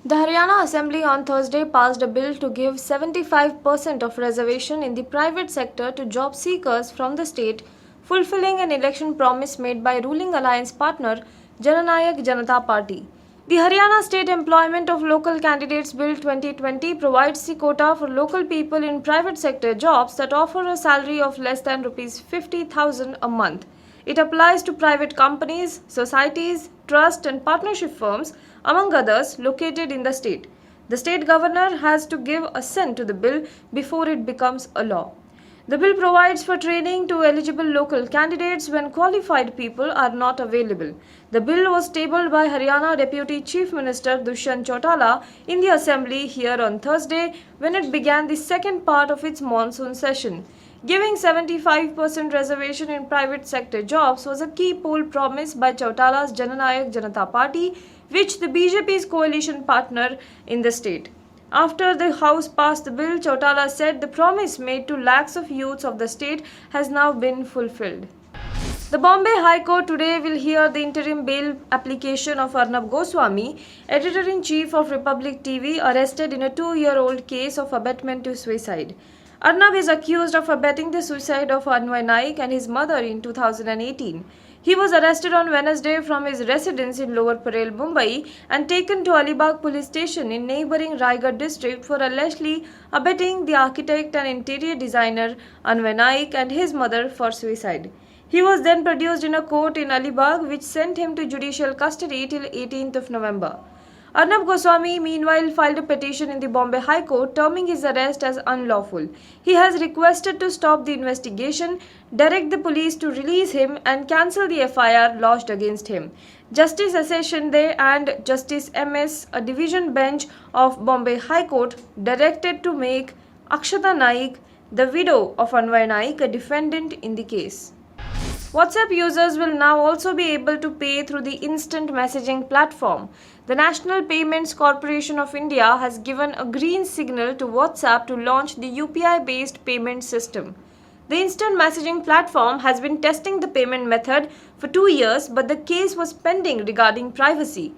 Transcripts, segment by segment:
The Haryana Assembly on Thursday passed a bill to give 75% of reservation in the private sector to job seekers from the state, fulfilling an election promise made by ruling alliance partner Jananayak Janata Party. The Haryana State Employment of Local Candidates Bill 2020 provides the quota for local people in private sector jobs that offer a salary of less than Rs 50,000 a month. It applies to private companies, societies, trust and partnership firms, among others, located in the state. The state governor has to give assent to the bill before it becomes a law. The bill provides for training to eligible local candidates when qualified people are not available. The bill was tabled by Haryana Deputy Chief Minister Dushyant Chautala in the Assembly here on Thursday when it began the second part of its monsoon session. Giving 75% reservation in private sector jobs was a key poll promise by Chautala's Jananayak Janata Party, which the BJP's coalition partner in the state. After the House passed the bill, Chautala said the promise made to lakhs of youths of the state has now been fulfilled. The Bombay High Court today will hear the interim bail application of Arnab Goswami, editor-in-chief of Republic TV, arrested in a 2-year-old case of abetment to suicide. Arnab is accused of abetting the suicide of Anvay Naik and his mother in 2018. He was arrested on Wednesday from his residence in Lower Parel, Mumbai and taken to Alibag police station in neighbouring Raigad district for allegedly abetting the architect and interior designer Anvay Naik and his mother for suicide. He was then produced in a court in Alibag which sent him to judicial custody till 18th of November. Arnab Goswami meanwhile filed a petition in the Bombay High Court terming his arrest as unlawful. He has requested to stop the investigation, direct the police to release him and cancel the FIR lodged against him. Justice S.A. Shinde and Justice M.S., a division bench of Bombay High Court, directed to make Akshata Naik, the widow of Anvay Naik, a defendant in the case. WhatsApp users will now also be able to pay through the instant messaging platform. The National Payments Corporation of India has given a green signal to WhatsApp to launch the UPI-based payment system. The instant messaging platform has been testing the payment method for 2 years, but the case was pending regarding privacy.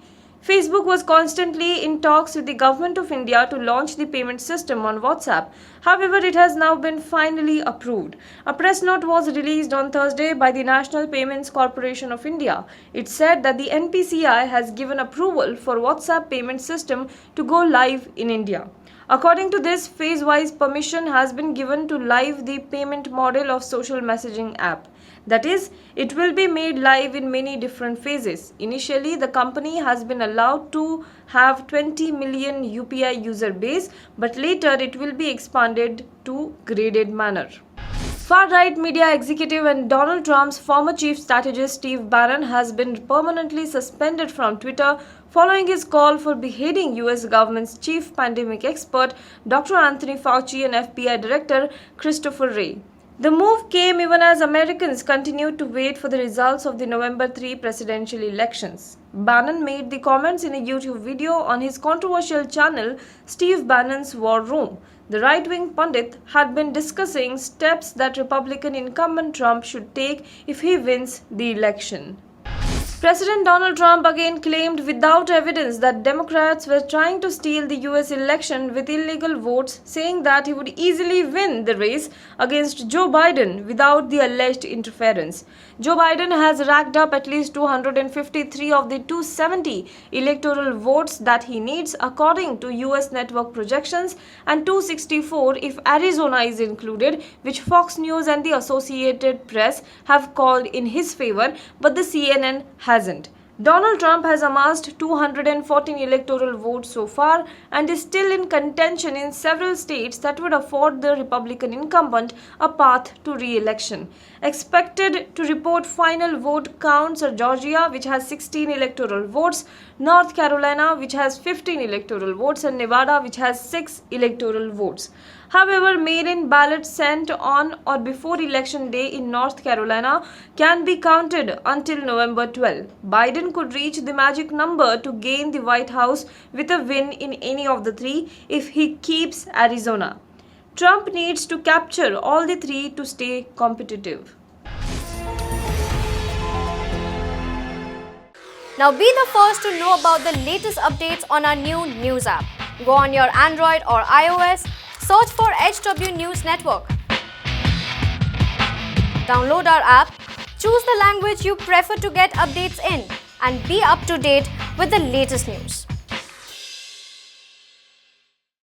Facebook was constantly in talks with the Government of India to launch the payment system on WhatsApp. However, it has now been finally approved. A press note was released on Thursday by the National Payments Corporation of India. It said that the NPCI has given approval for WhatsApp payment system to go live in India. According to this, phase-wise permission has been given to live the payment model of social messaging app. That is, it will be made live in many different phases. Initially, the company has been allowed to have 20 million UPI user base, but later it will be expanded to graded manner. Far-right media executive and Donald Trump's former chief strategist Steve Bannon has been permanently suspended from Twitter following his call for beheading US government's chief pandemic expert Dr. Anthony Fauci and FBI Director Christopher Wray. The move came even as Americans continued to wait for the results of the November 3 presidential elections. Bannon made the comments in a YouTube video on his controversial channel Steve Bannon's War Room. The right-wing pundit had been discussing steps that Republican incumbent Trump should take if he wins the election. President Donald Trump again claimed without evidence that Democrats were trying to steal the US election with illegal votes, saying that he would easily win the race against Joe Biden without the alleged interference. Joe Biden has racked up at least 253 of the 270 electoral votes that he needs according to US network projections and 264 if Arizona is included, which Fox News and the Associated Press have called in his favor, but the CNN hasn't. Donald Trump has amassed 214 electoral votes so far and is still in contention in several states that would afford the Republican incumbent a path to re-election. Expected to report final vote counts are Georgia, which has 16 electoral votes, North Carolina, which has 15 electoral votes, and Nevada, which has 6 electoral votes. However, mail-in ballots sent on or before election day in North Carolina can be counted until November 12. Biden could reach the magic number to gain the White House with a win in any of the three if he keeps Arizona. Trump needs to capture all the three to stay competitive. Now be the first to know about the latest updates on our new news app. Go on your Android or iOS, search for HW News Network. Download our app, choose the language you prefer to get updates in, and be up to date with the latest news.